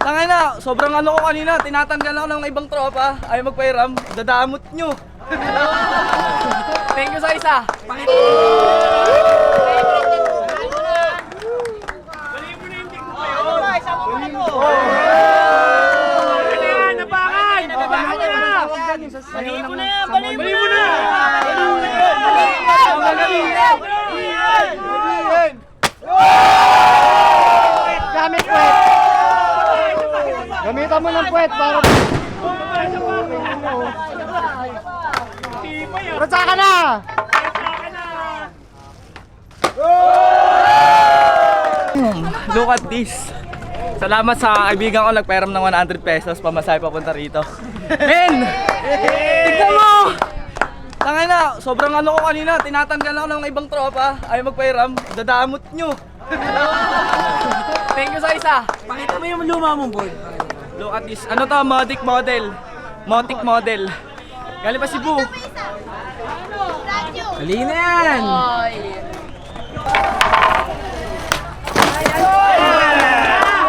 Tangay na, sobrang ano ko kanina, tinatanggal ako ng ibang tropa. Ayaw magpairam, dadamot nyo. Thank you sa isa. Baliin mo na yan! Baliin mo na! Gamit puwet! Gamitan mo ng puwet para... Ratsa ka na! Look at this. Salamat sa kaibigan ko nagpairam ng 100 pesos pamasahe papunta rito. Men! Tignan mo! Tangay na, sobrang ano ko kanina, tinatanggal ako ng ibang tropa. Ayaw magpairam, dadamot nyo. Thank you sa isa. Pakita mo yung luma mong board. Look at this. Ano to? Motic model. Motic model. Galing pa Cebu. Dali na yan!